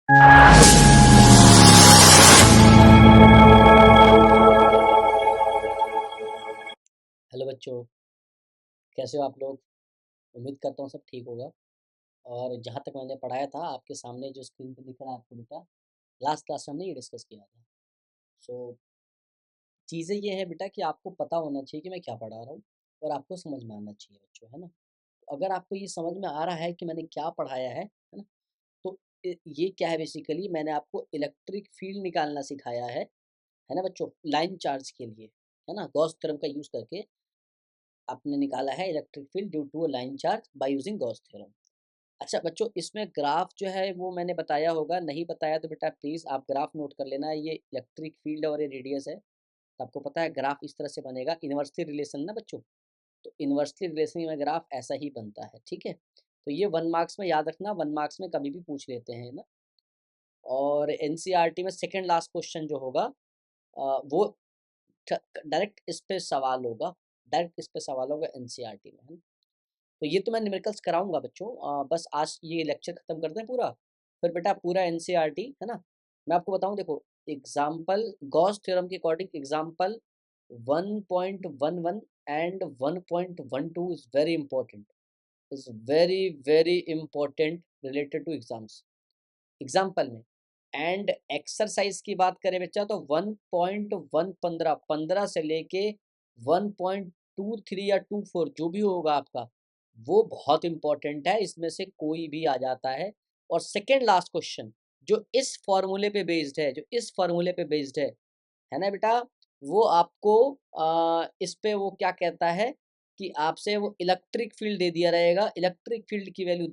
Hello बच्चों, कैसे हो आप लोग। उम्मीद करता हूँ सब ठीक होगा। और जहाँ तक मैंने पढ़ाया था आपके सामने जो स्क्रीन पे दिख रहा है आपको बेटा, लास्ट क्लास में हमने ये डिस्कस किया था। सो चीज़ें ये है बेटा कि आपको पता होना चाहिए कि मैं क्या पढ़ा रहा हूँ और आपको समझ में आना चाहिए बच्चों, है ना। तो अगर आपको ये समझ में आ रहा है कि मैंने क्या पढ़ाया है ना। तो ये क्या है, बेसिकली मैंने आपको इलेक्ट्रिक फील्ड निकालना सिखाया है ना बच्चों, लाइन चार्ज के लिए, है ना। गॉस थ्योरम का यूज़ करके आपने निकाला है electric field due to a line charge by using Gauss theorem. अच्छा बच्चों, इसमें ग्राफ जो है वो मैंने बताया होगा, नहीं बताया तो बेटा प्लीज़ आप ग्राफ नोट कर लेना। ये इलेक्ट्रिक फील्ड और ये रेडियस है, तो आपको पता है ग्राफ इस तरह से बनेगा, इन्वर्सली रिलेशन ना बच्चों। तो इन्वर्सली रिलेशन में ग्राफ ऐसा ही बनता है, ठीक है। तो ये 1 मार्क्स में याद रखना, 1 मार्क्स में कभी भी पूछ लेते हैं ना। और एनसीईआरटी में सेकंड लास्ट क्वेश्चन जो होगा वो डायरेक्ट इस पे सवाल होगा, डायरेक्ट इस पे सवाल होगा एनसीईआरटी में, है ना। तो ये तो मैं न्यूमेरिकल्स कराऊंगा बच्चों, बस आज ये लेक्चर खत्म कर दें पूरा, फिर बेटा पूरा एनसीईआरटी, है ना। मैं आपको बताऊं, देखो एग्जाम्पल गॉस थ्योरम के according example 1.11 and 1.12 is very important, is very very important related to exams, example में। एंड एक्सरसाइज की बात करें बच्चा तो 1.115 15 से लेके 1.23 या 24 जो भी होगा आपका, वो बहुत इंपॉर्टेंट है, इसमें से कोई भी आ जाता है। और सेकेंड लास्ट क्वेश्चन जो इस फॉर्मूले पे बेस्ड है, जो इस फॉर्मूले पे बेस्ड है ना बेटा, वो आपको इस पे वो क्या कहता है कि आपसे वो इलेक्ट्रिक फील्ड दे दिया रहेगा, इलेक्ट्रिक फील्ड की वैल्यू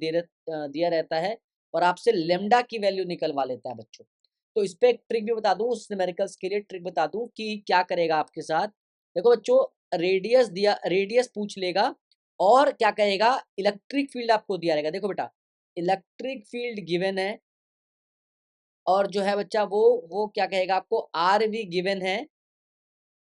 दिया रहता है, और आपसे लेमडा की वैल्यू निकलवा लेता है बच्चों। तो इस पे एक ट्रिक भी बता दूं, उस न्यूमेरिकल्स के लिए ट्रिक बता दूं कि क्या करेगा आपके साथ। देखो बच्चों, रेडियस पूछ लेगा और क्या कहेगा, इलेक्ट्रिक फील्ड आपको दिया रहेगा। देखो बेटा, इलेक्ट्रिक फील्ड गिवन है, और जो है बच्चा वो क्या कहेगा आपको, आर भी गिवन है,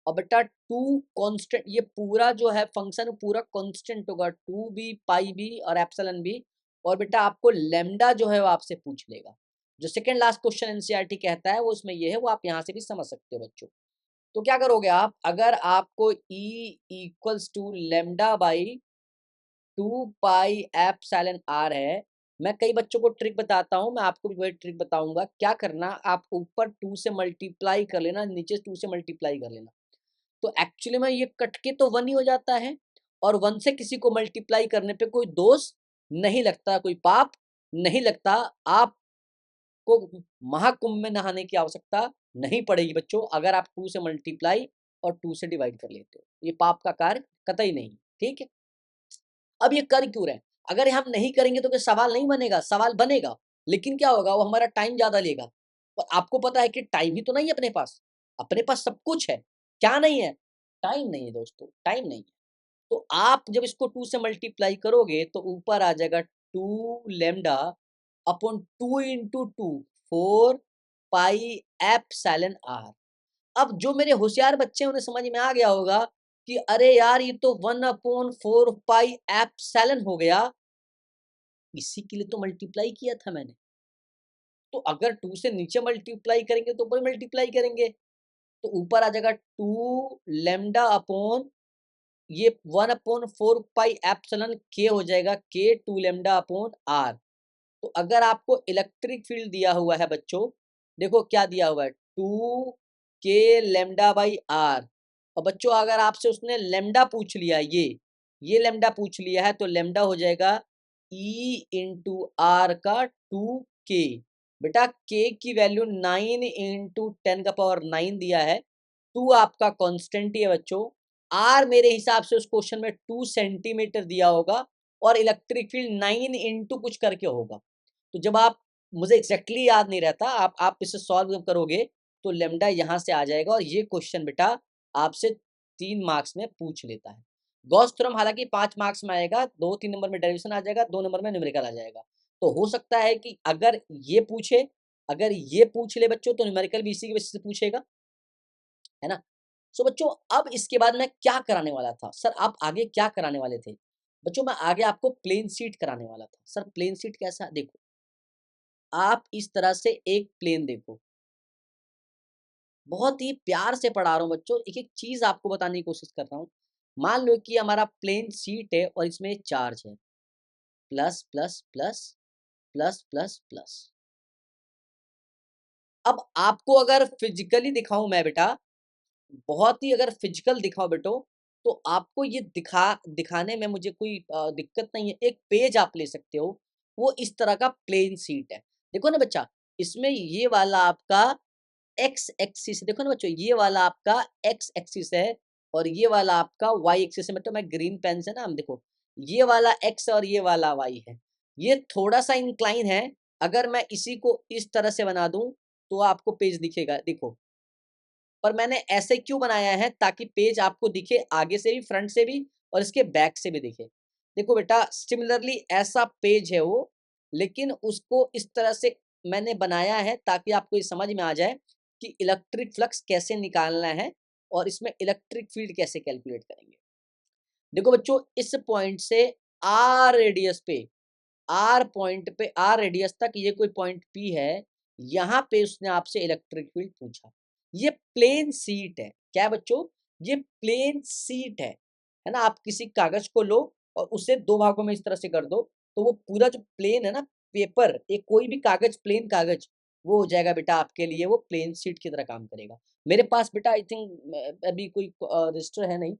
और बेटा टू कांस्टेंट, ये पूरा जो है फंक्शन पूरा कांस्टेंट होगा, टू बी पाई बी और एप्सिलॉन बी। और बेटा आपको लेमडा जो है वो आपसे पूछ लेगा। जो सेकंड लास्ट क्वेश्चन एनसीईआरटी कहता है वो उसमें ये है, वो आप यहाँ से भी समझ सकते हो बच्चों। तो क्या करोगे आप, अगर आपको E equals to lambda by 2 pi epsilon R है, मैं कई बच्चों को ट्रिक बताता हूँ, मैं आपको भी वही ट्रिक बताऊंगा। क्या करना, आप ऊपर 2 से मल्टीप्लाई कर लेना, नीचे 2 से मल्टीप्लाई कर लेना। तो एक्चुअली में ये कट के तो 1 ही हो जाता है, और 1 से किसी को मल्टीप्लाई करने पे कोई दोष नहीं लगता, कोई पाप नहीं लगता। आपको महाकुंभ में नहाने की आवश्यकता नहीं पड़ेगी बच्चों, अगर आप 2 से मल्टीप्लाई और 2 से डिवाइड कर लेते हो, ये पाप का कार्य कतई नहीं, ठीक है। अब ये कर क्यों रहे हैं, अगर हम नहीं करेंगे तो क्या सवाल नहीं बनेगा, सवाल बनेगा, लेकिन क्या होगा, वो हमारा टाइम ज्यादा लेगा। और आपको पता है कि टाइम ही तो नहीं है अपने पास, अपने पास सब कुछ है, क्या नहीं है, टाइम नहीं है दोस्तों, टाइम नहीं है। तो आप जब इसको 2 से मल्टीप्लाई करोगे तो ऊपर आ जाएगा 2 lambda upon 2 into 2, 4 pi epsilon R. अब जो मेरे होशियार बच्चे हैं उन्हें समझ में आ गया होगा कि अरे यार ये तो 1/4 पाई एप्सिलॉन हो गया, इसी के लिए तो मल्टीप्लाई किया था मैंने। तो अगर 2 से नीचे मल्टीप्लाई करेंगे तो ऊपर मल्टीप्लाई करेंगे, तो ऊपर आ जाएगा 2 लेमडा अपॉन ये 1/4 पाई एप्सिलॉन के हो जाएगा, के 2 लेमडा अपॉन आर। तो अगर आपको इलेक्ट्रिक फील्ड दिया हुआ है बच्चों, देखो क्या दिया हुआ है, 2 के लेमडा बाई आर। और बच्चों अगर आपसे उसने लेमडा पूछ लिया, ये लेमडा पूछ लिया है, तो लेमडा हो जाएगा E/R का 2 के। बेटा के की वैल्यू 9 × 10⁻⁹ दिया है, 2 आपका कांस्टेंट ही है बच्चों। आर मेरे हिसाब से उस क्वेश्चन में 2 सेंटीमीटर दिया होगा, और इलेक्ट्रिक फील्ड 9 इंटू कुछ करके होगा। तो जब आप, मुझे एग्जैक्टली याद नहीं रहता, आप इसे सॉल्व करोगे तो लेमडा यहाँ से आ जाएगा, और ये क्वेश्चन बेटा आपसे 3 मार्क्स में पूछ लेता है। गॉस थ्योरम हालांकि 5 मार्क्स में आएगा, 2-3 नंबर में डेरिवेशन आ जाएगा, 2 नंबर में न्यूमेरिकल आ जाएगा। तो हो सकता है कि अगर ये पूछे, अगर ये पूछ ले बच्चों, तो न्यूमेरिकल भी इसी की वजह से पूछेगा, है ना। सो बच्चों अब इसके बाद मैं क्या कराने वाला था, सर आप आगे क्या कराने वाले थे। बच्चों मैं आगे आपको प्लेन सीट कराने वाला था। सर प्लेन सीट कैसा, देखो आप इस तरह से एक प्लेन देखो, बहुत ही प्यार से पढ़ा रहा हूँ बच्चों, एक-एक चीज़ आपको बताने की कोशिश कर रहा हूँ। मान लो कि हमारा प्लेन शीट है और इसमें चार्ज है, plus, plus, plus, plus, plus, plus. अब आपको अगर फिज़िकली दिखाऊँ मैं बेटा, बहुत ही अगर फिजिकल दिखाओ बेटो, तो आपको ये दिखाने में मुझे कोई दिक्कत नहीं है। एक पेज आप ले सकते हो, वो इस तरह का प्लेन शीट है। देखो ना बच्चा, इसमें ये वाला आपका एक्स एक्सिस, देखो ना बच्चों, ये वाला आपका एक्स एक्सिस है और ये वाला आपका वाई एक्सिस है। मतलब मैं ग्रीन पेन से ना, हम देखो, ये वाला एक्स और ये वाला वाई है। ये थोड़ा सा इंक्लाइन है। अगर मैं इसी को इस तरह से बना दूं तो आपको पेज दिखेगा, देखो। पर मैंने ऐसे क्यों बनाया है, ताकि पेज आपको दिखे आगे से भी, फ्रंट से भी और इसके बैक से भी दिखे। देखो बेटा, सिमिलरली ऐसा पेज है वो, लेकिन उसको इस तरह से मैंने बनाया है ताकि आपको ये समझ में आ जाए कि इलेक्ट्रिक फ्लक्स कैसे निकालना है और इसमें इलेक्ट्रिक फील्ड कैसे कैलकुलेट करेंगे। देखो बच्चों, इस पॉइंट से आर रेडियस पे, आर पॉइंट पे, आर रेडियस तक ये कोई पॉइंट पी है, यहाँ पे उसने आपसे इलेक्ट्रिक फील्ड पूछा। ये प्लेन सीट है, क्या है बच्चों, ये प्लेन सीट है ना। आप किसी कागज को लो और उसे दो भागों में इस तरह से कर दो, तो वो पूरा जो प्लेन है ना, पेपर, एक कोई भी कागज, प्लेन कागज, वो हो जाएगा बेटा आपके लिए, वो प्लेन सीट की तरह काम करेगा। मेरे पास बेटा आई थिंक अभी कोई रजिस्टर है नहीं,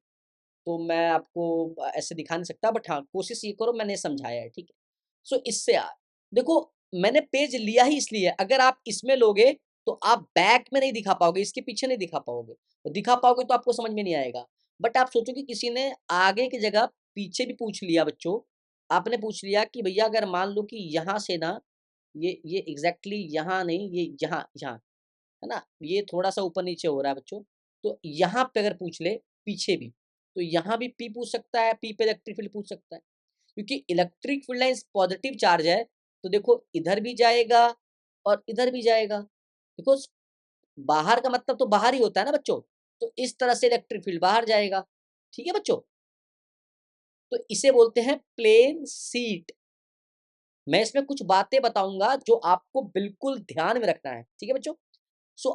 तो मैं आपको ऐसे दिखा नहीं सकता, बट हाँ, कोशिश ये करो, मैंने समझाया है, ठीक है। सो इससे देखो, मैंने पेज लिया ही इसलिए, अगर आप इसमें लोगे तो आप बैक में नहीं दिखा पाओगे, इसके पीछे नहीं दिखा पाओगे, तो दिखा पाओगे तो आपको समझ में नहीं आएगा। बट आप सोचो कि किसी ने आगे की जगह पीछे भी पूछ लिया बच्चों, आपने पूछ लिया कि भैया अगर मान लो कि यहाँ से ना, ये एग्जैक्टली यहाँ नहीं, ये यहाँ यहाँ, है ना, ये थोड़ा-सा ऊपर-नीचे हो रहा है बच्चों, तो यहाँ पे अगर पूछ ले पीछे भी, तो यहाँ भी P पूछ सकता है, P पे इलेक्ट्रिक फील्ड पूछ सकता है। क्योंकि electric field lines positive charge है, तो देखो इधर भी जाएगा और इधर भी जाएगा। बिकॉज़ बाहर का मतलब तो बाहर ही होता है ना बच्चों, तो इस तरह से इलेक्ट्रिक फील्ड बाहर जाएगा। ठीक है बच्चों? तो इसे बोलते हैं प्लेन सीट। मैं इसमें कुछ बातें बताऊँगा जो आपको बिल्कुल ध्यान में रखना है। ठीक है बच्चों? सो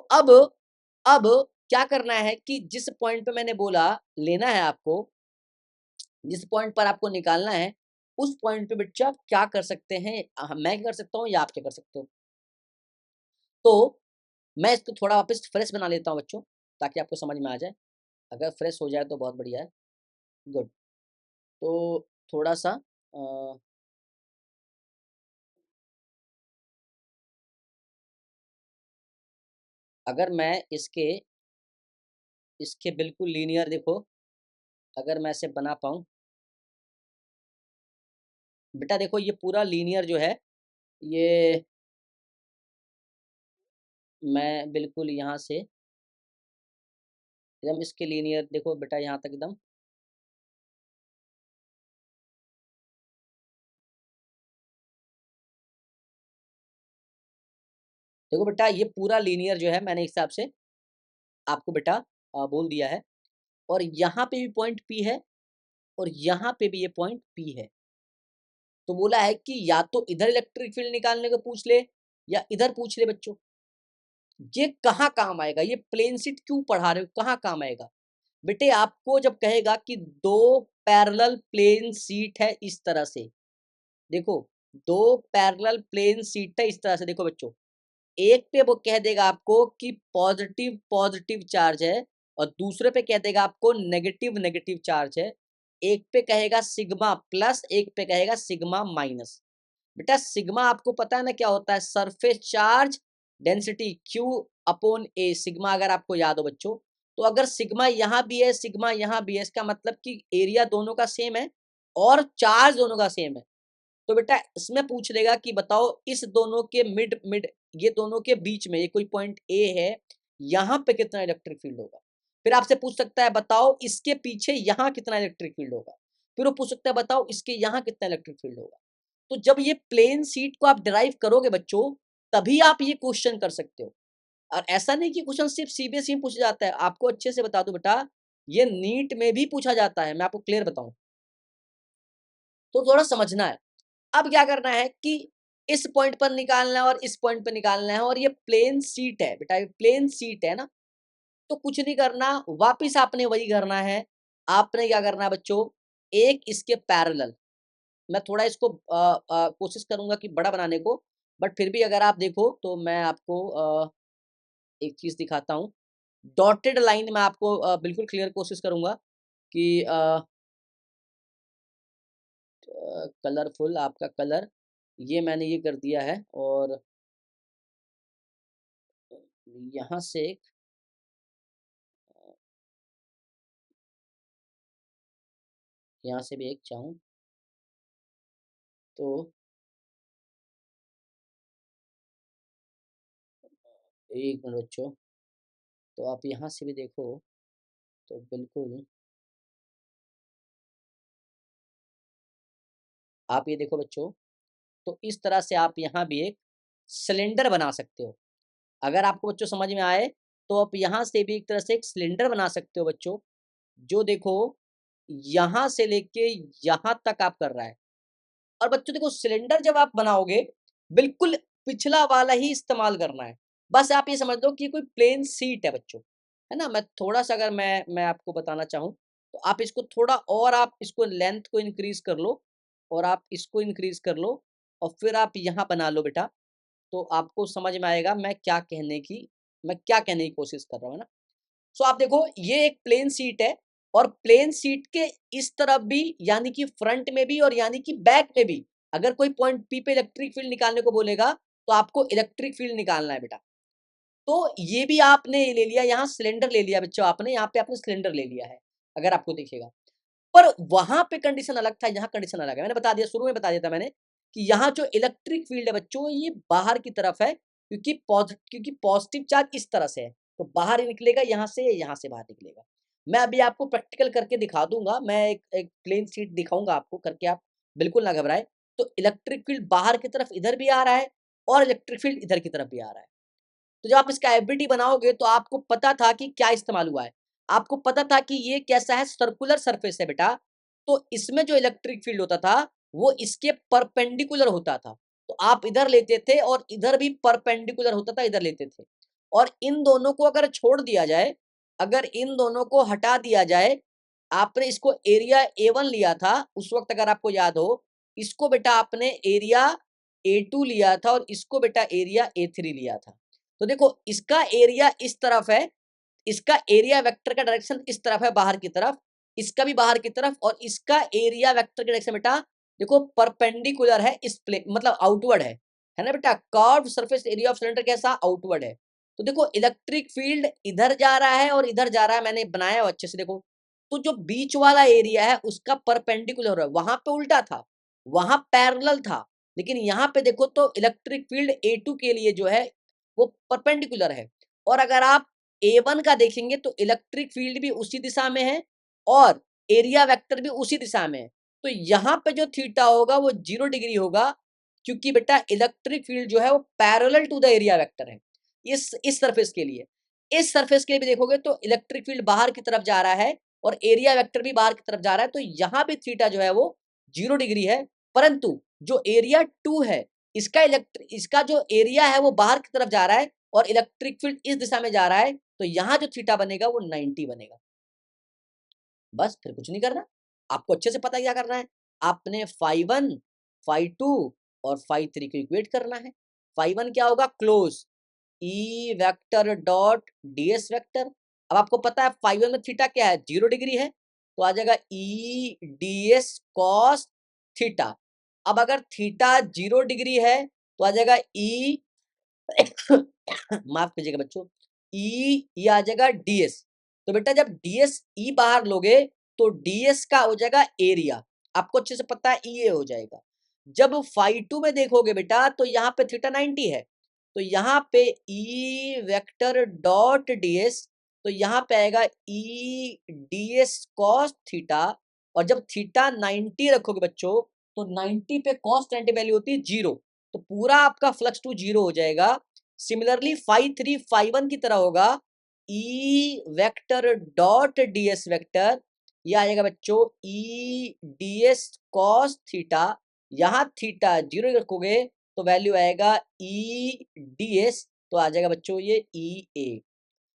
अब क्या करना है कि जिस पॉइंट पे मैंने बोला लेना है आपको, जिस पॉइंट पर आपको निकालना है, उस पॉइंट पे बच्चा आप क्या कर सकते हैं, मैं क्या कर सकता हूँ या आप क्या कर सकते हो। तो मैं इसको थोड़ा वापस फ्रेश बना लेता हूँ बच्चों, ताकि आपको समझ में आ जाए। अगर फ्रेश हो जाए तो बहुत बढ़िया है, गुड। तो थोड़ा-सा अ, अगर मैं इसके बिल्कुल लीनियर देखो, अगर मैं इसे बना पाऊँ, बेटा देखो ये पूरा लीनियर जो है, ये मैं बिल्कुल यहाँ से एकदम इसके लीनियर देखो बेटा, यहाँ तक एकदम, देखो बेटा ये पूरा लीनियर जो है मैंने इस हिसाब से आपको बेटा बोल दिया है। और यहाँ पे भी पॉइंट P है और यहाँ पे भी ये पॉइंट P है। तो बोला है कि या तो इधर इलेक्ट्रिक फील्ड निकालने को पूछ ले या इधर पूछ ले बच्चों। ये कहाँ काम आएगा, ये प्लेन शीट क्यों पढ़ा रहे हो, कहाँ काम आएगा। बेटे आपको जब कहेगा कि दो पैरेलल प्लेन शीट है इस तरह से, देखो, दो पैरेलल प्लेन शीट है इस तरह से, देखो बच्चों, एक पे वो कह देगा आपको कि पॉजिटिव पॉजिटिव चार्ज है और दूसरे पे कह देगा आपको नेगेटिव नेगेटिव चार्ज है। एक पे कहेगा सिग्मा प्लस, एक पे कहेगा सिग्मा माइनस। बेटा सिग्मा आपको पता है ना क्या होता है, surface charge density Q upon A, sigma अगर आपको याद हो बच्चों। तो अगर सिग्मा यहाँ भी है, सिग्मा यहाँ भी है, इसका मतलब कि एरिया दोनों का सेम है और चार्ज दोनों का सेम है। तो बेटा इसमें पूछ लेगा कि बताओ इस दोनों के मिड मिड, ये दोनों के बीच में ये कोई पॉइंट ए है, यहाँ पे कितना इलेक्ट्रिक फील्ड होगा। फिर आपसे पूछ सकता है बताओ इसके पीछे यहाँ कितना इलेक्ट्रिक फील्ड होगा। फिर वो पूछ सकता है बताओ इसके यहाँ कितना इलेक्ट्रिक फील्ड होगा। तो जब ये प्लेन सीट को आप डिराइव करोगे बच्चों, तभी आप ये क्वेश्चन कर सकते हो। और ऐसा नहीं कि क्वेश्चन सिर्फ सीबीएसई में पूछा जाता है, आपको अच्छे से बता दूं बेटा, ये नीट में भी पूछा जाता है, मैं आपको क्लियर बताऊं। तो थोड़ा समझना है। अब क्या करना है कि इस पॉइंट पर निकालना है और इस पॉइंट पर निकालना है, और ये प्लेन सीट है बेटा, ये प्लेन सीट है ना, तो कुछ नहीं करना, वापिस आपने वही करना है। आपने क्या करना है बच्चों, एक इसके पैरेलल, मैं थोड़ा इसको कोशिश करूंगा कि बड़ा बनाने को, बट फिर भी अगर आप देखो तो मैं आपको एक चीज दिखाता हूँ। डॉटेड लाइन में आपको बिल्कुल क्लियर कोशिश करूंगा कि कलरफुल आपका कलर, ये मैंने ये कर दिया है, और यहाँ से यहाँ से भी एक चाहूँ तो एक मिनट बच्चों, तो आप यहाँ से भी देखो तो बिल्कुल आप ये देखो बच्चों, तो इस तरह से आप यहाँ भी एक सिलेंडर बना सकते हो। अगर आपको बच्चों समझ में आए तो आप यहाँ से भी एक तरह से एक सिलेंडर बना सकते हो बच्चों, जो देखो यहाँ से लेके यहाँ तक आप कर रहा है। और बच्चों देखो, सिलेंडर जब आप बनाओगे, बिल्कुल पिछला वाला ही इस्तेमाल करना है। बस आप ये समझ लो कि कोई प्लेन सीट है बच्चों, है ना। मैं थोड़ा सा अगर मैं आपको बताना चाहूँ, तो आप इसको थोड़ा और आप इसको लेंथ को इंक्रीज कर लो, और आप इसको इंक्रीज कर लो, और फिर आप यहाँ बना लो बेटा, तो आपको समझ में आएगा मैं क्या कहने की कोशिश कर रहा हूँ, है ना। सो आप देखो, ये एक प्लेन सीट है, और प्लेन सीट के इस तरफ भी, यानी कि फ्रंट में भी और यानी कि बैक में भी, अगर कोई पॉइंट पी पे इलेक्ट्रिक फील्ड निकालने को बोलेगा, तो आपको इलेक्ट्रिक फील्ड निकालना है बेटा। तो ये भी आपने ले लिया, यहाँ सिलेंडर ले लिया बच्चों, आपने यहाँ पे आपने सिलेंडर ले लिया है, अगर आपको दिखेगा। पर वहां पे कंडीशन अलग था, यहाँ कंडीशन अलग है। मैंने बता दिया, शुरू में बता दिया था मैंने, कि यहाँ जो इलेक्ट्रिक फील्ड है बच्चों, ये बाहर की तरफ है, क्योंकि पॉजिटिव चार्ज इस तरह से है, तो बाहर ही निकलेगा, यहाँ से बाहर निकलेगा। मैं अभी आपको प्रैक्टिकल करके दिखा दूंगा, मैं एक प्लेन शीट दिखाऊंगा आपको करके, आप बिल्कुल ना घबराए। तो इलेक्ट्रिक फील्ड बाहर की तरफ इधर भी आ रहा है, और इलेक्ट्रिक फील्ड इधर की तरफ भी आ रहा है। तो जब आप इसका एफबीटी बनाओगे, तो आपको पता था कि क्या इस्तेमाल हुआ है। आपको पता था कि ये कैसा है, सर्कुलर सरफेस है बेटा। तो इसमें जो इलेक्ट्रिक फील्ड होता था, वो इसके परपेंडिकुलर होता था। तो आप इधर लेते थे, और इधर भी परपेंडिकुलर होता था, इधर लेते थे। और इन दोनों को अगर छोड़ दिया जाए, अगर इन दोनों को हटा दिया जाए, आपने इसको एरिया A1 लिया था उस वक्त, अगर आपको याद हो, इसको बेटा आपने एरिया A2 लिया था, और इसको बेटा एरिया A3 लिया था। तो देखो, इसका एरिया इस तरफ है, इसका एरिया वेक्टर का डायरेक्शन इस तरफ है, बाहर की तरफ, इसका भी बाहर की तरफ, और इसका एरिया वेक्टर का डायरेक्शन बेटा देखो परपेंडिकुलर है इस प्लेन, मतलब आउटवर्ड है ना बेटा। Curved surface area of cylinder कैसा, आउटवर्ड है। तो देखो, इलेक्ट्रिक फील्ड इधर जा रहा है और इधर जा रहा है, मैंने बनाया अच्छे से देखो। तो जो बीच वाला एरिया है उसका परपेंडिकुलर है, वहां पे उल्टा था, वहां पैरेलल था, लेकिन यहाँ पे देखो तो इलेक्ट्रिक फील्ड A2 के लिए जो है वो परपेंडिकुलर है। और अगर आप A1 का देखेंगे, तो इलेक्ट्रिक फील्ड भी उसी दिशा में है, और एरिया वेक्टर भी उसी दिशा में है। तो यहाँ पे जो थीटा होगा वो 0 डिग्री होगा, क्योंकि बेटा इलेक्ट्रिक फील्ड जो है वो parallel to the area vector है। इस सरफेस के लिए, इस सरफेस के लिए भी देखोगे तो इलेक्ट्रिक फील्ड बाहर की तरफ जा रहा है, और एरिया वेक्टर भी बाहर की तरफ जा रहा है, तो यहाँ भी थीटा जो है वो 0 डिग्री है। परंतु जो एरिया 2 है, इसका जो एरिया है वो बाहर की तरफ जा रहा है, और इलेक्ट्रिक फील्ड इस दिशा में जा रहा है, तो यहाँ जो थीटा बनेगा वो 90 बनेगा। बस फिर कुछ नहीं करना, आपको अच्छे से पता क्या करना है। आपने φ1, φ2 और φ3 को इक्वेट करना है। φ1 क्या होगा, close E vector dot ds vector. अब आपको पता है φ1 में थीटा क्या है, 0 डिग्री है, तो आ जाएगा ई ds cos थीटा। अब अगर थीटा 0 डिग्री है, तो आ जाएगा ई माफ कीजिएगा बच्चों, ये आ जाएगा ds। तो बेटा जब ds ई बाहर लोगे, तो ds का हो जाएगा एरिया, आपको अच्छे से पता है ये हो जाएगा। जब φ2 में देखोगे बेटा, तो यहाँ पे थीटा 90 है, तो यहाँ पे ई वेक्टर डॉट ds, तो यहाँ पे आएगा ई ds cos थीटा। और जब थीटा 90 रखोगे बच्चों, तो 90 पे cos 90 वैल्यू होती है 0, तो पूरा आपका फ्लक्स टू 0 हो जाएगा। सिमिलरली φ3 φ1 की तरह होगा, E vector dot ds vector, ये आ जाएगा बच्चों ई ds cos थीटा। यहाँ थीटा 0 रखोगे, तो वैल्यू आएगा EDS, तो आ जाएगा बच्चों ये EA।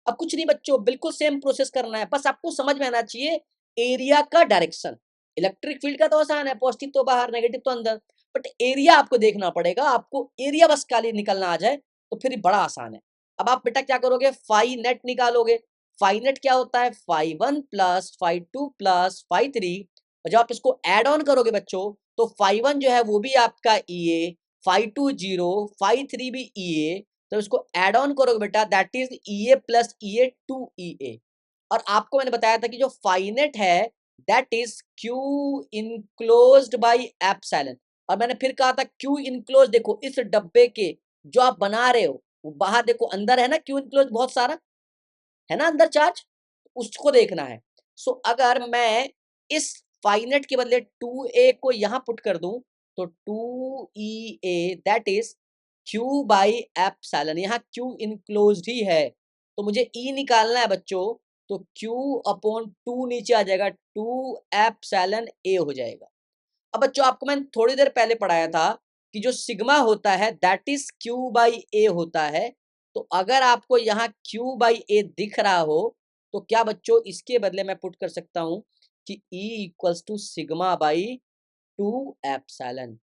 अब कुछ नहीं बच्चों, बिल्कुल सेम प्रोसेस करना है, बस आपको समझ में आना चाहिए एरिया का डायरेक्शन। इलेक्ट्रिक फील्ड का तो आसान है, पॉजिटिव तो बाहर नेगेटिव तो अंदर, बट एरिया आपको देखना पड़ेगा, आपको एरिया बस खाली निकलना आ जाए तो फिर बड़ा आसान है। अब आप बेटा क्या करोगे, फाई नेट निकालोगे। फाई नेट क्या होता है, phi 1 plus phi 2 plus phi 3, और जब आप इसको एड ऑन करोगे बच्चों तो फाई 1 जो है वो भी आपका EA, फाई 2 0, फाई 3 भी EA, तो इसको एड ऑन करोगे बेटा that is EA plus EA 2EA। और आपको मैंने बताया था कि जो फाइनेट है that is Q enclosed by epsilon, और मैंने फिर कहा था Q इनक्लोज, देखो इस डब्बे के जो आप बना रहे हो वो बाहर देखो अंदर है ना Q इनक्लोज, बहुत सारा है ना अंदर चार्ज, उसको देखना है। सो अगर मैं इस फाइनेट के बदले 2A को यहां पुट कर दूं तो 2EA that is Q by epsilon, यहाँ Q इनक्लोज्ड ही है तो मुझे E निकालना है बच्चों, तो Q अपॉन 2 नीचे आ जाएगा, 2 एप्सिलॉन A हो जाएगा। अब बच्चों आपको मैंने थोड़ी देर पहले पढ़ाया था कि जो सिग्मा होता है that is Q by A होता है, तो अगर आपको यहाँ Q बाई A दिख रहा हो तो क्या बच्चों इसके बदले मैं पुट कर सकता हूं कि E equals to sigma by 2 epsilon.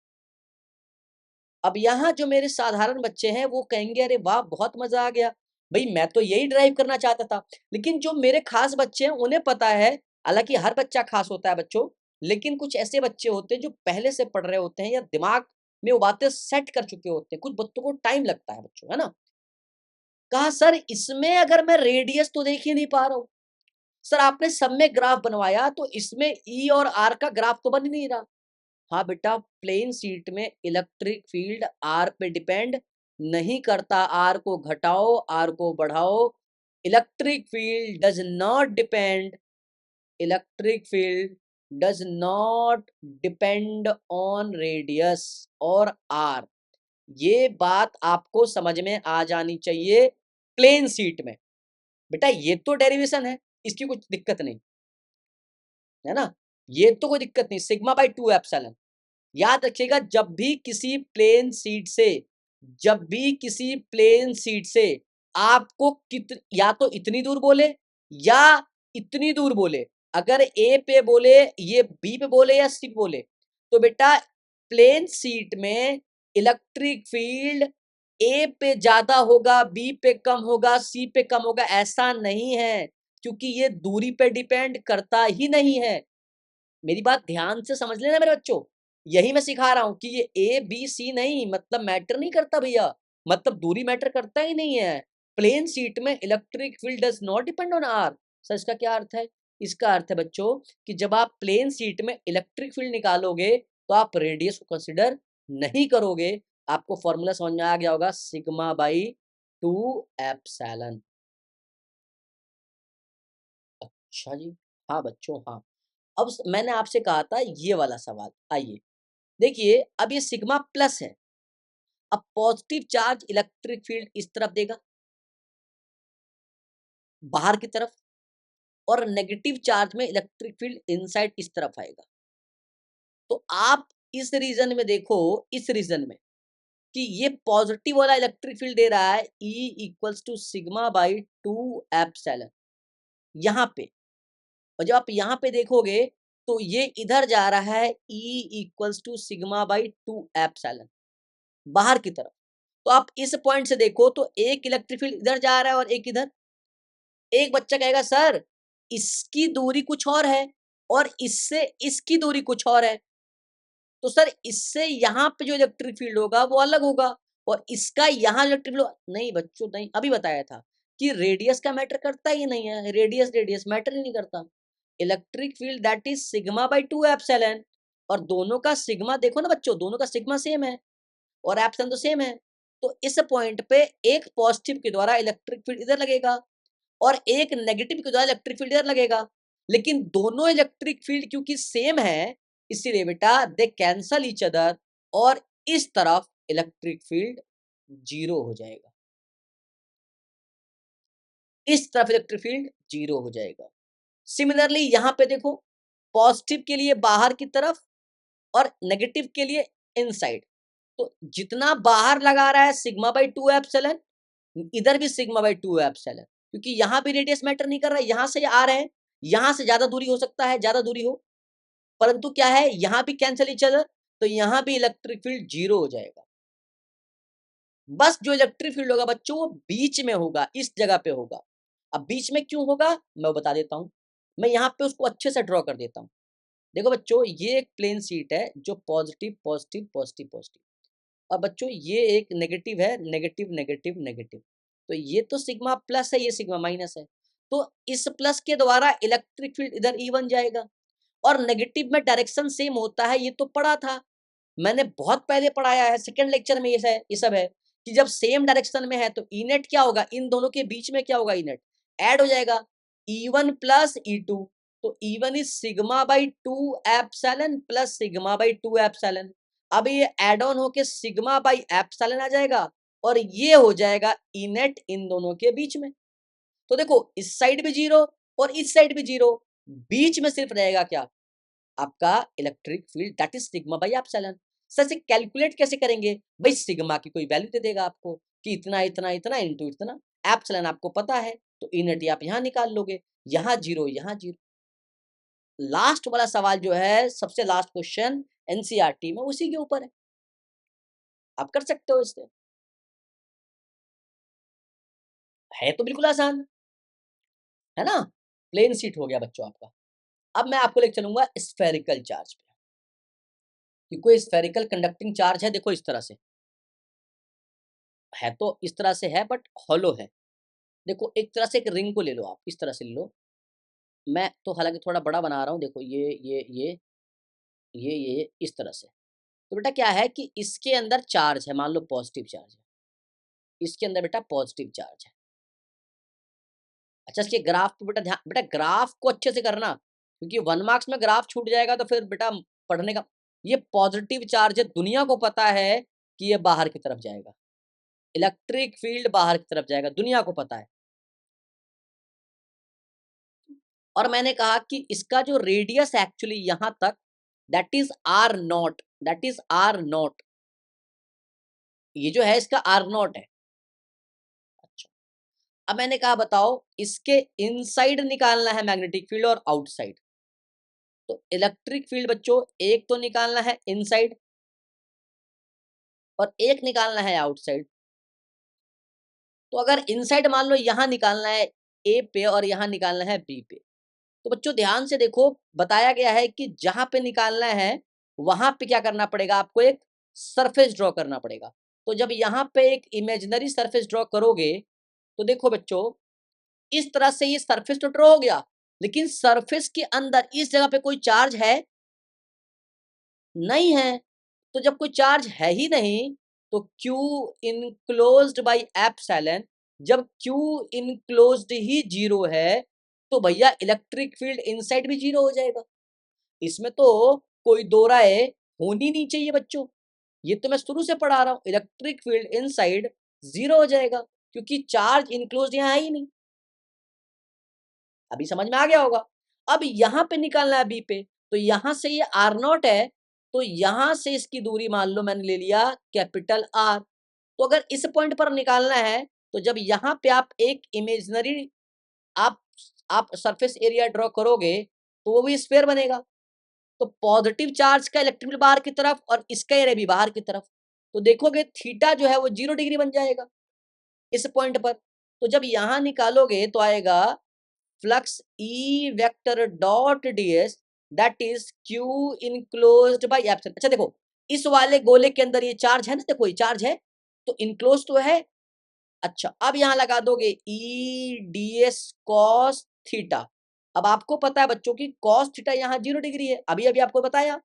अब यहाँ जो मेरे साधारण बच्चे हैं वो कहेंगे अरे वाह बहुत मजा आ गया, भाई मैं तो यही ड्राइव करना चाहता था। लेकिन जो मेरे खास बच्चे हैं उन्हें पता है, हालांकि हर बच्चा खास होता है बच्चों, लेकिन कुछ ऐसे बच्चे होते हैं जो पहले से पढ़ रहे होते हैं या दिमाग में वो बातें सेट कर चुके होते हैं, कुछ बच्चों को टाइम लगता है बच्चों, है ना। कहा सर इसमें अगर मैं रेडियस तो देख ही नहीं पा रहा हूँ। सर आपने सब में ग्राफ बनवाया तो इसमें ई और आर का ग्राफ तो बन ही नहीं रहा। हाँ बेटा, प्लेन सीट में इलेक्ट्रिक फील्ड आर पे डिपेंड नहीं करता, आर को घटाओ आर को बढ़ाओ, electric field does not depend, electric field does not depend on radius और आर। ये बात आपको समझ में आ जानी चाहिए प्लेन सीट में। बेटा ये तो डेरिवेशन है, इसकी कुछ दिक्कत नहीं है ना, ये तो कोई दिक्कत नहीं, सिग्मा बाई 2 एप्सिलॉन। याद रखिएगा जब भी किसी प्लेन सीट से, जब भी किसी प्लेन सीट से आपको या तो इतनी दूर बोले या इतनी दूर बोले, अगर ए पे बोले, ये बी पे बोले या सी पे बोले, तो बेटा प्लेन सीट में इलेक्ट्रिक फील्ड ए पे ज्यादा होगा, बी पे कम होगा, सी पे कम होगा, ऐसा नहीं है, क्योंकि ये दूरी पे डिपेंड करता ही नहीं है। मेरी बात ध्यान से समझ लेना मेरे बच्चों, यही मैं सिखा रहा हूं कि ये A B C नहीं, मतलब मैटर नहीं करता भैया, मतलब दूरी मैटर करता ही नहीं है। प्लेन सीट में electric field does not depend on R. Sir इसका क्या अर्थ है, इसका अर्थ है बच्चों कि जब आप प्लेन सीट में इलेक्ट्रिक फील्ड निकालोगे तो आप रेडियस को कंसिडर नहीं करोगे। आपको फॉर्मूला समझ में आ गया होगा, सिग्मा बाई 2 एप्सिलॉन। अच्छा जी, हाँ बच्चों हाँ। अब मैंने आपसे कहा था ये वाला सवाल, आइए देखिए, अब ये सिग्मा प्लस है, अब पॉजिटिव चार्ज इलेक्ट्रिक फील्ड इस तरफ देगा बाहर की तरफ, और नेगेटिव चार्ज में इलेक्ट्रिक फील्ड इनसाइड इस तरफ आएगा। तो आप इस रीजन में देखो, इस रीजन में कि ये पॉजिटिव वाला इलेक्ट्रिक फील्ड दे रहा है E equals to sigma by 2 epsilon यहाँ पे, और जब आप यहाँ पे देखोगे तो ये इधर जा रहा है E equals to sigma by 2 epsilon बाहर की तरफ। तो आप इस पॉइंट से देखो तो एक इलेक्ट्रिक फील्ड इधर जा रहा है और एक इधर। एक बच्चा कहेगा सर इसकी दूरी कुछ और है और इससे इसकी दूरी कुछ और है, तो सर इससे यहाँ पे जो इलेक्ट्रिक फील्ड होगा वो अलग होगा और इसका यहाँ इलेक्ट्रिक फील्ड नहीं। बच्चों नहीं, अभी बताया था कि रेडियस का मैटर करता ही नहीं है, रेडियस रेडियस मैटर ही नहीं करता। Electric field that is sigma by 2 epsilon, और दोनों का सिग्मा देखो ना बच्चों, दोनों का सिग्मा सेम है और एप्सिलॉन तो सेम है। तो इस पॉइंट पे एक पॉजिटिव के द्वारा इलेक्ट्रिक फील्ड इधर लगेगा और एक नेगेटिव के द्वारा इलेक्ट्रिक फील्ड इधर लगेगा, लेकिन दोनों इलेक्ट्रिक फील्ड क्योंकि सेम है इसीलिए बेटा दे कैंसल ईच अदर, और इस तरफ इलेक्ट्रिक फील्ड 0 हो जाएगा, इस तरफ इलेक्ट्रिक फील्ड 0 हो जाएगा। सिमिलरली यहां पे देखो, पॉजिटिव के लिए बाहर की तरफ और नेगेटिव के लिए इनसाइड, तो जितना बाहर लगा रहा है सिग्मा बाई 2 एप्सिलॉन, इधर भी सिग्मा बाई 2 एप्सिलॉन, क्योंकि यहां भी रेडियस मैटर नहीं कर रहा है, यहां से आ रहे हैं, यहां से ज्यादा दूरी हो सकता है, ज्यादा दूरी हो, परंतु क्या है यहां भी कैंसिल इच अदर, तो यहां भी इलेक्ट्रिक फील्ड जीरो हो जाएगा। बस जो इलेक्ट्रिक फील्ड होगा बच्चों वो बीच में होगा, इस जगह पे होगा। अब बीच में क्यों होगा मैं बता देता हूं, मैं यहाँ पे उसको अच्छे से ड्रॉ कर देता हूँ। देखो बच्चों ये एक प्लेन शीट है जो पॉजिटिव पॉजिटिव पॉजिटिव पॉजिटिव, और बच्चों ये एक नेगेटिव है, नेगेटिव नेगेटिव नेगेटिव, तो ये तो सिग्मा प्लस है, ये सिग्मा माइनस है, तो इस प्लस के द्वारा इलेक्ट्रिक फील्ड इधर ई बन जाएगा। और नेगेटिव में डायरेक्शन सेम होता है, ये तो पढ़ा था, मैंने बहुत पहले पढ़ाया है, सेकंड लेक्चर में ये सब है कि जब सेम डायरेक्शन में है तो ई नेट क्या होगा, इन दोनों के बीच में क्या होगा, ई नेट ऐड हो जाएगा, E1 प्लस E2, तो E1 is sigma by 2 epsilon plus sigma by 2 epsilon. अब ये एड ऑन होके सिग्मा बाई एप्सिलॉन आ जाएगा और ये हो जाएगा ई नेट इन दोनों के बीच में। तो देखो इस साइड भी जीरो और इस साइड भी जीरो, बीच में सिर्फ रहेगा क्या, आपका electric field, that is sigma by epsilon. Sir से कैलकुलेट कैसे करेंगे, भाई सिग्मा की कोई वैल्यू दे देगा आपको कि इतना इतना इतना इनटू इतना, एप्सिलॉन आपको पता है तो इनर्टी आप यहाँ निकाल लोगे, यहाँ जीरो यहाँ जीरो। लास्ट वाला सवाल जो है सबसे लास्ट क्वेश्चन एनसीईआरटी में उसी के ऊपर है, आप कर सकते हो इससे, है तो बिल्कुल आसान है ना। प्लेन सीट हो गया बच्चों आपका। अब मैं आपको लेकर चलूंगा स्फेरिकल चार्ज पे, कि कोई स्फेरिकल कंडक्टिंग चार्ज है, देखो इस तरह से है, तो इस तरह से है बट हॉलो है। देखो एक तरह से एक रिंग को ले लो, आप इस तरह से ले लो, मैं तो हालांकि थोड़ा बड़ा बना रहा हूँ, देखो ये इस तरह से। तो बेटा क्या है कि इसके अंदर चार्ज है, मान लो पॉजिटिव चार्ज है, इसके अंदर बेटा पॉजिटिव चार्ज है। अच्छा इसके ग्राफ पे बेटा ध्यान, बेटा ग्राफ को अच्छे से करना, क्योंकि 1 मार्क्स में ग्राफ छूट जाएगा तो फिर बेटा पढ़ने का। ये पॉजिटिव चार्ज है, दुनिया को पता है कि ये बाहर की तरफ जाएगा, इलेक्ट्रिक फील्ड बाहर की तरफ जाएगा, दुनिया को पता है। और मैंने कहा कि इसका जो रेडियस एक्चुअली यहां तक, that is R nought, that is R nought, ये जो है इसका आर नॉट है। अच्छा अब मैंने कहा बताओ इसके इनसाइड निकालना है मैग्नेटिक फील्ड और आउटसाइड, तो इलेक्ट्रिक फील्ड बच्चों एक तो निकालना है इनसाइड और एक निकालना है आउटसाइड। तो अगर इनसाइड मान लो यहां निकालना है ए पे और यहां निकालना है बी पे, तो बच्चों ध्यान से देखो बताया गया है कि जहां पे निकालना है वहां पे क्या करना पड़ेगा, आपको एक सरफेस ड्रॉ करना पड़ेगा। तो जब यहाँ पे एक इमेजिनरी सरफेस ड्रॉ करोगे तो देखो बच्चों इस तरह से ये सरफेस तो ड्रॉ हो गया, लेकिन सरफेस के अंदर इस जगह पे कोई चार्ज है नहीं है। तो जब कोई चार्ज है ही नहीं तो Q इनक्लोज्ड बाई एप्सिलॉन, जब Q इनक्लोज्ड ही जीरो है तो भैया इलेक्ट्रिक फील्ड इनसाइड भी जीरो हो जाएगा। इसमें तो कोई दो राय होनी नहीं चाहिए बच्चों, ये तो मैं शुरू से पढ़ा रहा हूं, इलेक्ट्रिक फील्ड इनसाइड जीरो हो जाएगा क्योंकि चार्ज इनक्लोज्ड यहाँ है ही नहीं। अभी समझ में आ गया होगा। अब यहां पे निकालना है बी पे, तो यहां से ये आर नॉट है, तो यहां से इसकी दूरी मान लो मैंने ले लिया कैपिटल आर। तो अगर इस पॉइंट पर निकालना है तो जब यहां पे आप एक इमेजिनरी आप आप सरफेस एरिया ड्रॉ करोगे तो वो भी स्फीयर बनेगा। तो पॉजिटिव चार्ज का इलेक्ट्रिक फील्ड बाहर की तरफ और इसका एरिया भी बाहर की तरफ, तो देखोगे थीटा जो है वो 0 डिग्री बन जाएगा इस पॉइंट पर। तो जब यहां निकालोगे तो आएगा flux E vector dot DS, that is Q enclosed by epsilon. अच्छा देखो इस वाले गोले के अंदर ये चार्ज है ना, देखो ये चार्ज है तो इनक्लोज तो है। अच्छा अब यहां लगा दोगे E D S cos theta. अब आपको पता है बच्चों की कॉस थीटा यहाँ 0 डिग्री है, अभी अभी आपको बताया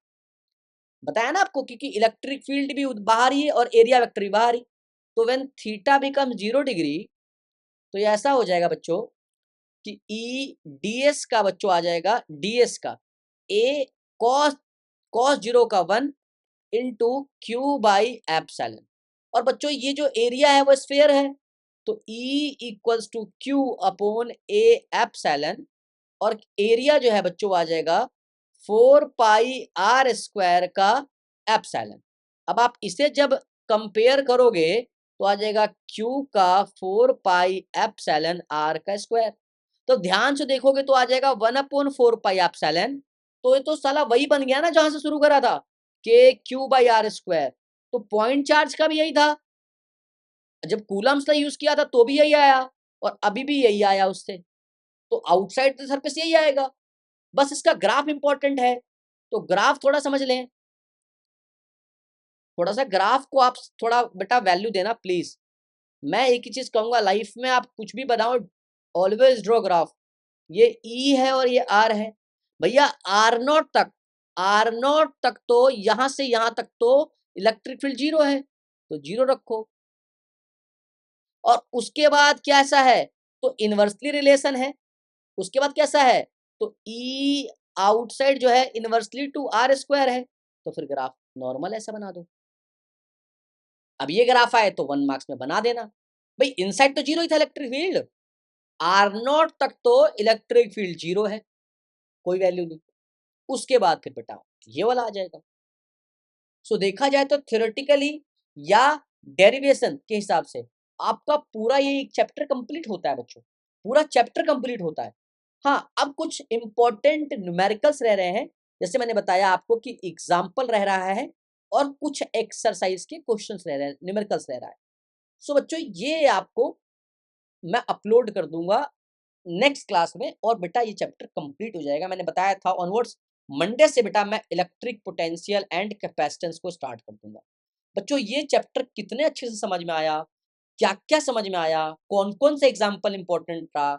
बताया ना आपको, क्योंकि इलेक्ट्रिक फील्ड भी बाहर ही है और एरिया वेक्टर भी बाहर ही। तो व्हेन थीटा बिकम 0 डिग्री तो ये ऐसा हो जाएगा बच्चों कि ई डीएस का बच्चों आ जाएगा, डीएस का ए कॉस कॉस 0 का 1 इंटू क्यू बाई एप्सिलॉन। और बच्चों ये जो एरिया है वो स्फीयर है, तो E equals to Q upon A epsilon, और एरिया जो है बच्चों आ जाएगा 4 पाई आर स्क्वायर का एप्सिलॉन। अब आप इसे जब कंपेयर करोगे तो आ जाएगा Q का 4 पाई एप्सिलॉन R का स्क्वायर। तो ध्यान से देखोगे तो आ जाएगा 1/4 पाई एप्सिलॉन। तो ये तो साला वही बन गया ना जहां से शुरू करा था, KQ/R²। तो पॉइंट चार्ज का भी यही था, जब कूलम्स का यूज किया था तो भी यही आया, और अभी भी यही आया उससे। तो आउटसाइड द सरफेस यही आएगा, बस इसका ग्राफ इंपॉर्टेंट है। तो ग्राफ थोड़ा समझ लें, थोड़ा सा ग्राफ को आप थोड़ा बेटा वैल्यू देना प्लीज। मैं एक ही चीज कहूंगा, लाइफ में आप कुछ भी बनाओ, ऑलवेज ड्रॉ ग्राफ। ये ई है और ये आर है भैया। आर नॉट तक तो यहां से यहां तक तो इलेक्ट्रिक फील्ड जीरो है, तो जीरो रखो। और उसके बाद कैसा है, तो इनवर्सली रिलेशन है। उसके बाद कैसा है, तो ई आउटसाइड जो है इनवर्सली टू R² है। तो फिर ग्राफ नॉर्मल ऐसा बना दो। अब ये ग्राफ आए तो 1 मार्क्स में बना देना। भाई इनसाइड तो जीरो ही था इलेक्ट्रिक फील्ड, R0 तक तो इलेक्ट्रिक फील्ड जीरो है, कोई वैल्यू नहीं। उसके बाद फिर बेटा ये वाला आ जाएगा। सो देखा जाए तो थ्योरेटिकली या डेरिवेशन के हिसाब से आपका पूरा ये एक चैप्टर कंप्लीट होता है बच्चों, पूरा चैप्टर कंप्लीट होता है। हाँ, अब कुछ इंपॉर्टेंट न्यूमेरिकल्स रह रहे हैं, जैसे मैंने बताया आपको कि एग्जाम्पल रह रहा है और कुछ एक्सरसाइज के क्वेश्चंस रह रहे हैं, न्यूमेरिकल्स रह रहा है। सो बच्चों ये आपको मैं अपलोड कर दूंगा नेक्स्ट क्लास में, और बेटा ये चैप्टर कंप्लीट हो जाएगा। मैंने बताया था ऑनवर्ड्स मंडे से बेटा मैं इलेक्ट्रिक पोटेंशियल एंड कैपेसिटेंस को स्टार्ट कर दूंगा। बच्चों ये चैप्टर कितने अच्छे से समझ में आया, क्या क्या समझ में आया, कौन कौन से एग्जाम्पल इंपॉर्टेंट था,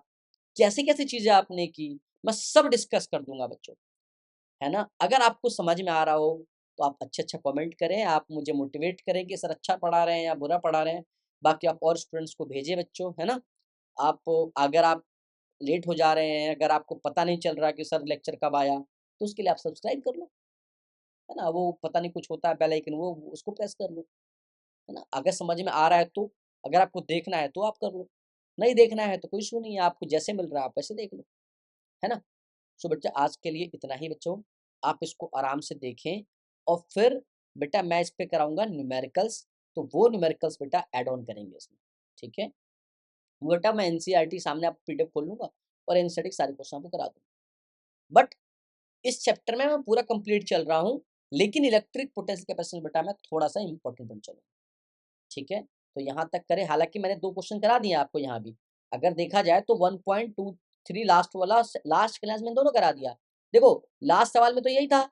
कैसे कैसे चीजें आपने की, मैं सब डिस्कस कर दूंगा बच्चों, है ना। अगर आपको समझ में आ रहा हो तो आप अच्छे अच्छा कमेंट करें, आप मुझे मोटिवेट करें कि सर अच्छा पढ़ा रहे हैं या बुरा पढ़ा रहे हैं। बाकी आप और स्टूडेंट्स को भेजें बच्चों, है ना। आप अगर आप लेट हो जा रहे हैं, अगर आपको पता नहीं चल रहा कि सर लेक्चर कब आया, तो उसके लिए आप सब्सक्राइब कर लो, है ना। वो पता नहीं कुछ होता है बेल आइकन, वो उसको प्रेस कर लो, है ना। अगर समझ में आ रहा है तो, अगर आपको देखना है तो आप कर लो, नहीं देखना है तो कोई इशू नहीं है, आपको जैसे मिल रहा है आप वैसे देख लो, है ना। सो बच्चा आज के लिए इतना ही बच्चों, आप इसको आराम से देखें, और फिर बेटा मैं इस पे कराऊंगा न्यूमेरिकल्स, तो वो न्यूमेरिकल्स बेटा ऐड ऑन करेंगे इसमें, ठीक है। वो बेटा मैं एनसीईआरटी सामने आप पीडीएफ खोल लूंगा और एनसीईआरटी के सारे क्वेश्चन आपको करा दूंगा। बट इस चैप्टर में मैं पूरा कंप्लीट चल रहा हूँ, लेकिन इलेक्ट्रिक पोटेंशियल कैपेसिटेंस बेटा मैं थोड़ा सा इंपॉर्टेंट बन चलूँ, ठीक है। तो यहाँ तक करें, हालांकि मैंने 2 क्वेश्चन करा दिए आपको यहाँ भी। अगर देखा जाए तो 1.23 लास्ट वाला, लास्ट क्लास में दोनों करा दिया। देखो लास्ट सवाल में तो यही था,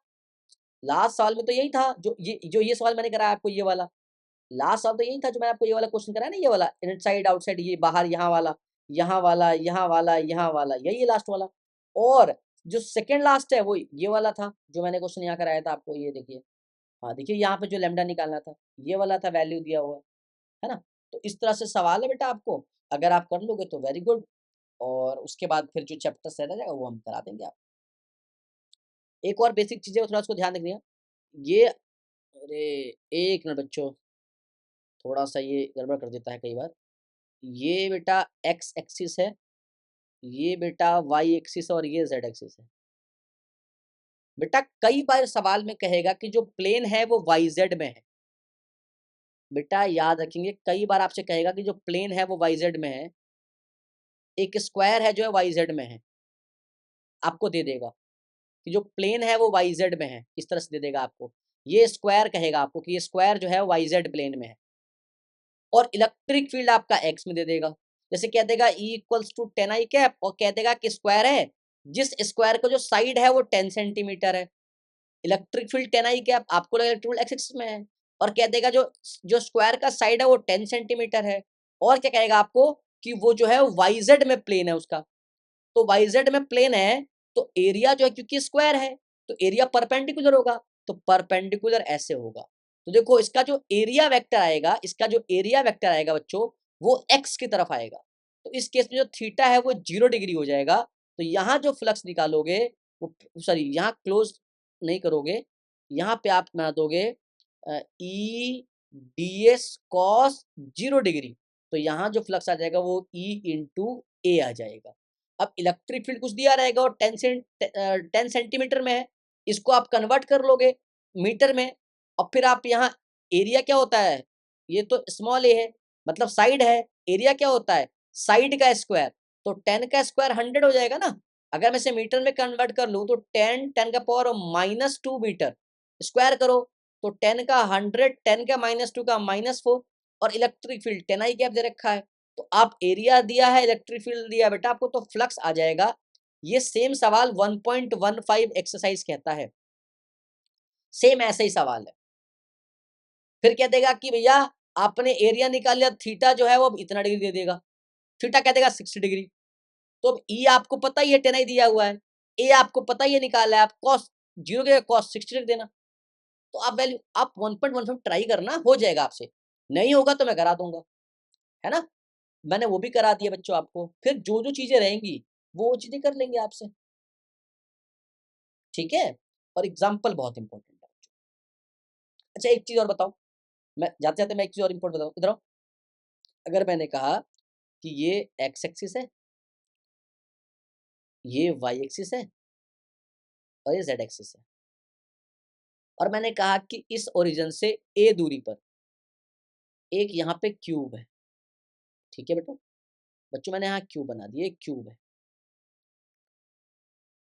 लास्ट सवाल में तो यही था, जो ये सवाल मैंने कराया आपको, ये वाला लास्ट सवाल तो यही था जो मैंने आपको ये वाला क्वेश्चन कराया ना, ये वाला इनसाइड आउटसाइड, ये बाहर यहाँ वाला, यहाँ वाला, यहाँ वाला, यहाँ वाला, यही है लास्ट वाला। और जो सेकंड लास्ट है वो ये वाला था जो मैंने क्वेश्चन यहाँ कराया था आपको, ये देखिए। हाँ देखिए यहाँ पे जो लैम्डा निकालना था ये वाला था, वैल्यू दिया हुआ है ना। तो इस तरह से सवाल है बेटा आपको, अगर आप कर लोगे तो वेरी गुड। और उसके बाद फिर जो चैप्टर से रह जाएगा वो हम करा देंगे आप। एक और बेसिक चीज़ है, थोड़ा उसको ध्यान रखिएगा। ये अरे एक मिनट बच्चों, थोड़ा सा ये गड़बड़ कर देता है कई बार। ये बेटा एक्स एक्सिस है, ये बेटा वाई एक्सिस है, और ये जेड एक्सिस है। बेटा कई बार सवाल में कहेगा कि जो प्लेन है वो वाई जेड में है। बेटा याद रखेंगे, कई बार आपसे कहेगा कि जो प्लेन है वो वाई जेड में है, एक स्क्वायर है जो है वाई जेड में है, आपको दे देगा कि जो प्लेन है वो वाई जेड में है, इस तरह से दे देगा आपको। ये स्क्वायर कहेगा आपको कि ये स्क्वायर जो है वाई जेड प्लेन में है, और इलेक्ट्रिक फील्ड आपका एक्स में दे देगा। जैसे कह देगा E = 10I कैप, और कह देगा कि स्क्वायर है, जिस स्क्वायर का जो साइड है वो 10 सेंटीमीटर है, इलेक्ट्रिक फील्ड 10I कैप, आपको लगा इलेक्ट्रिक फील्ड एक्स एक्सिस में है। और कह देगा जो जो स्क्वायर का साइड है वो 10 सेंटीमीटर है, और क्या कहेगा आपको कि वो जो है वाई जेड में प्लेन है उसका। तो वाई जेड में प्लेन है, तो एरिया जो है क्योंकि स्क्वायर है तो एरिया परपेंडिकुलर होगा, तो परपेंडिकुलर ऐसे होगा। तो देखो इसका जो एरिया वेक्टर आएगा, इसका जो एरिया वेक्टर आएगा बच्चों, वो एक्स की तरफ आएगा। तो इस केस में जो थीटा है वो 0 डिग्री हो जाएगा। तो यहाँ जो फ्लक्स निकालोगे वो, सॉरी यहाँ क्लोज नहीं करोगे, यहाँ पे आप बना दोगे E D S cos 0 degree. तो यहाँ जो फ्लक्स आ जाएगा वो E × A आ जाएगा। अब इलेक्ट्रिक फील्ड कुछ दिया रहेगा और 10 सेंटीमीटर में है, इसको आप कन्वर्ट कर लोगे मीटर में, और फिर आप यहाँ एरिया क्या होता है, ये तो स्मॉल ए है मतलब साइड है, एरिया क्या होता है साइड का स्क्वायर, तो 10 का स्क्वायर 100 हो जाएगा ना। अगर मैं इसे मीटर में कन्वर्ट कर लूं तो 10 10 का पावर -2 मीटर, स्क्वायर करो तो 10 का 100, 10 का -2 का -4, और इलेक्ट्रिक फील्ड 10 आई गैप दे रखा है, तो आप एरिया दिया है इलेक्ट्रिक फील्ड दिया है बेटा आपको, तो फ्लक्स आ जाएगा। ये सेम सवाल 1.15 एक्सरसाइज कहता है, सेम ऐसा ही सवाल है। फिर क्या देगा कि भैया आपने एरिया निकाल लिया, थीटा जो है वो अब इतना डिग्री दे देगा, थीटा क्या देगा 60 डिग्री। तो अब ई आपको पता ही है 10 आई दिया हुआ है, ए आपको पता ही है निकाला है, आप कॉस जीरो के कॉस 60 डिग्री देना, तो आप वैल्यू आप 1.15 ट्राई करना, हो जाएगा आपसे, नहीं होगा तो मैं करा दूंगा, है ना। मैंने वो भी करा दिया बच्चों आपको, फिर जो जो चीजें रहेंगी वो चीजें कर लेंगे आपसे, ठीक है। और एग्जाम्पल बहुत इंपॉर्टेंट है। अच्छा एक चीज और बताओ, मैं जाते जाते मैं एक चीज और इंपॉर्टेंट बताऊं, इधर आओ। अगर मैंने कहा कि ये एक्स एक्सिस है, ये वाई एक्सिस है, और ये जेड एक्सिस है, और मैंने कहा कि इस ओरिजिन से ए दूरी पर एक यहाँ पे क्यूब है, ठीक है बेटा बच्चों, मैंने यहाँ क्यूब बना दिया, एक क्यूब है।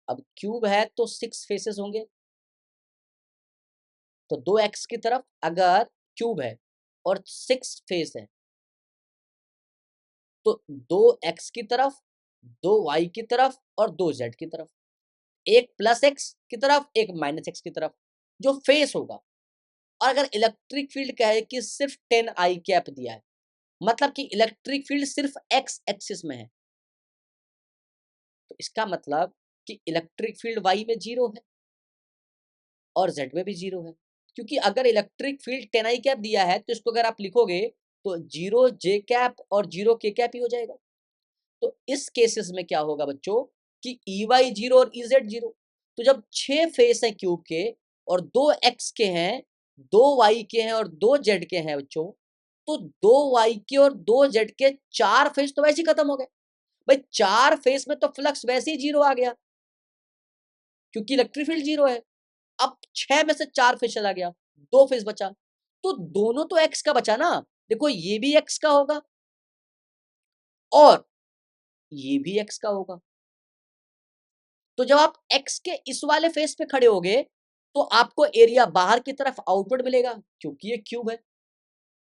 अब क्यूब है तो 6 फेसेस होंगे, तो 2 एक्स की तरफ अगर क्यूब है और 6 फेस है, तो 2 एक्स की तरफ, 2 वाई की तरफ और 2 जेड की तरफ, एक +x की तरफ एक -x की तरफ, जो फेस होगा। और अगर इलेक्ट्रिक फील्ड कहे कि सिर्फ 10 I कैप दिया है, मतलब कि इलेक्ट्रिक फील्ड सिर्फ x एक्सिस में है, तो इसका मतलब कि इलेक्ट्रिक फील्ड y में 0 है और z में भी 0 है, क्योंकि अगर इलेक्ट्रिक फील्ड 10 I कैप दिया है तो इसको अगर आप लिखोगे तो 0 J कैप और 0 K कैप ही हो जाएगा। तो इस केसेस में क्या होगा बच्चों कि EY 0 और EZ 0, तो जब 6 फेस हैं क्यूब के और 2 x के हैं, 2 y के हैं और 2 z के हैं बच्चों, तो 2 y के और 2 z के 4 फेस तो वैसे ही खत्म हो गए। भाई 4 फेस में तो फ्लक्स वैसे ही 0 आ गया, क्योंकि इलेक्ट्रिक फील्ड 0 है। अब 6 में से 4 फेस चला गया, 2 फेस बचा, तो दोनों तो x का बचा ना, देखो ये भी x का होगा और ये भी x का होगा। तो जब आप x के इस वाले फेस पे खड़े होगे तो आपको एरिया बाहर की तरफ आउटवर्ड मिलेगा, क्योंकि ये क्यूब है।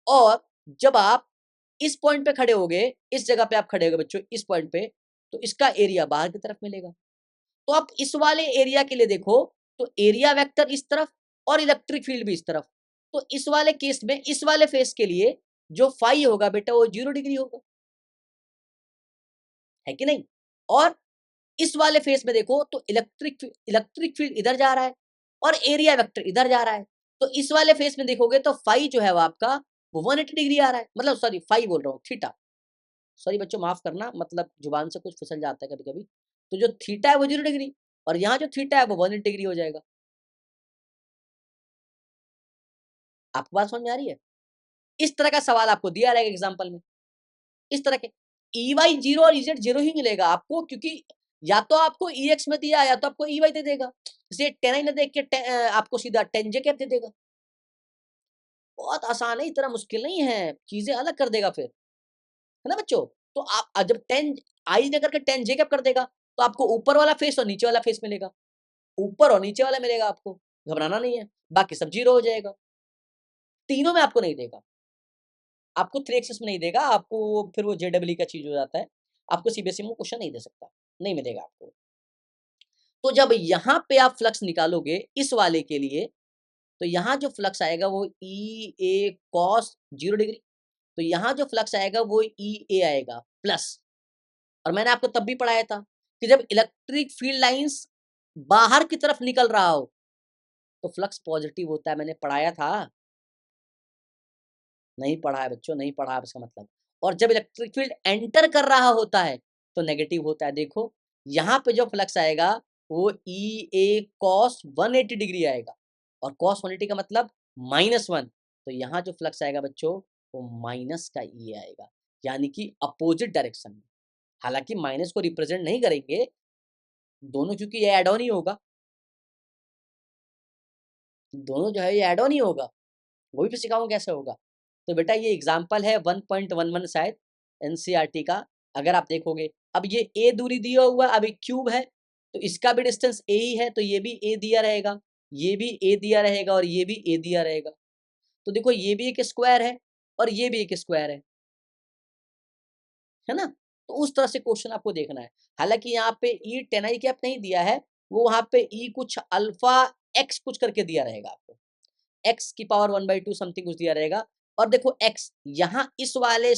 और जब आप इस पॉइंट पे खड़े होगे, इस जगह पे आप खड़े होगे बच्चों इस पॉइंट पे, तो इसका एरिया बाहर की तरफ मिलेगा। तो आप इस वाले एरिया के लिए देखो, तो एरिया वेक्टर इस तरफ और इलेक्ट्रिक फील्ड भी इस तरफ, तो इस वाले केस में इस वाले फेस के लिए जो फाई होगा बेटा वो 0 डिग्री होगा, है कि नहीं। और इस वाले फेस में देखो तो इलेक्ट्रिक फील्ड इधर जा रहा है और एरिया वेक्टर इधर जा रहा है, तो इस वाले फेस में देखोगे तो फाई जो है वो आपका वो 180 डिग्री आ रहा है, मतलब सॉरी फाई बोल रहा हूँ, थीटा, सॉरी बच्चों माफ करना, मतलब जुबान से कुछ फिसल जाता है कभी कभी। तो जो थीटा है वो 0 डिग्री और यहाँ जो थीटा है वो 180 डिग्री हो जाएगा। आपको बात समझ में आ रही है। इस तरह का सवाल आपको दिया रहेगा एग्जाम्पल में, इस तरह के ई वाई 0 और इजेड 0 ही मिलेगा आपको, क्योंकि या तो आपको ई एक्स में दिया या तो आपको ई वाई दे देगा, इसे 10 न देख के आपको सीधा 10 जे कैप दे देगा। बहुत आसान है, इतना मुश्किल नहीं है, चीजें अलग कर देगा फिर, है ना बच्चों। तो आप जब 10 आई ने करके 10 जे कैप कर देगा, तो आपको ऊपर वाला फेस और नीचे वाला फेस मिलेगा, ऊपर और नीचे वाला मिलेगा आपको, घबराना नहीं है, बाकी सब 0 हो जाएगा। तीनों में आपको नहीं देगा, आपको 3 एक्सेस में नहीं देगा आपको, फिर वो जेडब्ल्यू का चीज हो जाता है, आपको सीबीएसई में क्वेश्चन नहीं दे सकता, नहीं मिलेगा आपको। तो जब यहाँ पे आप फ्लक्स निकालोगे इस वाले के लिए, तो यहाँ जो फ्लक्स आएगा वो ई ए कॉस 0 डिग्री, तो यहाँ जो फ्लक्स आएगा वो ई ए आएगा प्लस। और मैंने आपको तब भी पढ़ाया था कि जब इलेक्ट्रिक फील्ड लाइंस बाहर की तरफ निकल रहा हो तो फ्लक्स पॉजिटिव होता है, मैंने पढ़ाया था। नहीं पढ़ा है बच्चों, नहीं पढ़ा है इसका मतलब। और जब इलेक्ट्रिक फील्ड एंटर कर रहा होता है तो नेगेटिव होता है। देखो यहाँ पे जो फ्लक्स आएगा वो ई ए कॉस 180 डिग्री आएगा, और कॉस 180 का मतलब -1, तो यहाँ जो फ्लक्स आएगा बच्चों वो माइनस का ई आएगा, यानी कि अपोजिट डायरेक्शन में। हालांकि माइनस को रिप्रेजेंट नहीं करेंगे दोनों, क्योंकि ये एड ऑन ही होगा, दोनों जो है ये एड ऑन ही होगा, वो भी सिखाऊंगा कैसे होगा। तो बेटा ये एग्जाम्पल है 1.11 शायद एनसीईआरटी का, अगर आप देखोगे। अब ये ए दूरी दिया हुआ, अब एक क्यूब है तो इसका भी डिस्टेंस ए ही है, तो ये भी ए दिया रहेगा, ये भी ए दिया रहेगा और ये भी ए दिया रहेगा। तो देखो ये भी एक स्क्वायर है और ये भी एक स्क्वायर है ना। तो उस तरह से क्वेश्चन आपको देखना है। हालांकि यहाँ पे ई 10i कैप नहीं दिया है, वो वहां पे ई कुछ अल्फा एक्स कुछ करके दिया रहेगा आपको, एक्स की पावर 1/2 समथिंग कुछ दिया रहेगा। और देखो एक्स यहाँ इस वाले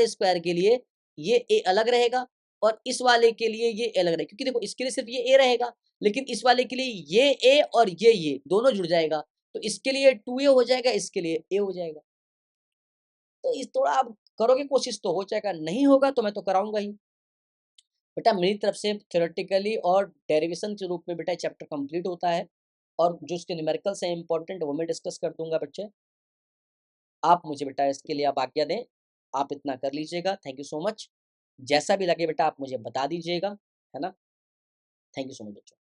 स्क्वायर के लिए ये ए अलग रहेगा और इस वाले के लिए ये अलग रहेगा, क्योंकि देखो इसके लिए सिर्फ ये ए रहेगा, लेकिन इस वाले के लिए ये ए और ये दोनों जुड़ जाएगा, तो इसके लिए 2a हो जाएगा, इसके लिए ए हो जाएगा। तो इस थोड़ा आप करोगे कोशिश तो हो जाएगा, नहीं होगा तो मैं तो कराऊंगा ही। बेटा मेरी तरफ से थ्योरेटिकली और डेरिवेशन के रूप में बेटा चैप्टर कंप्लीट होता है, और जो उसके न्यूमेरिकल्स हैं इंपॉर्टेंट वो मैं डिस्कस कर दूंगा बच्चे। आप मुझे बेटा इसके लिए आप आज्ञा दें, आप इतना कर लीजिएगा। Thank you so much. जैसा भी लगे बेटा आप मुझे बता दीजिएगा, है ना। थैंक यू सो मच बच्चों।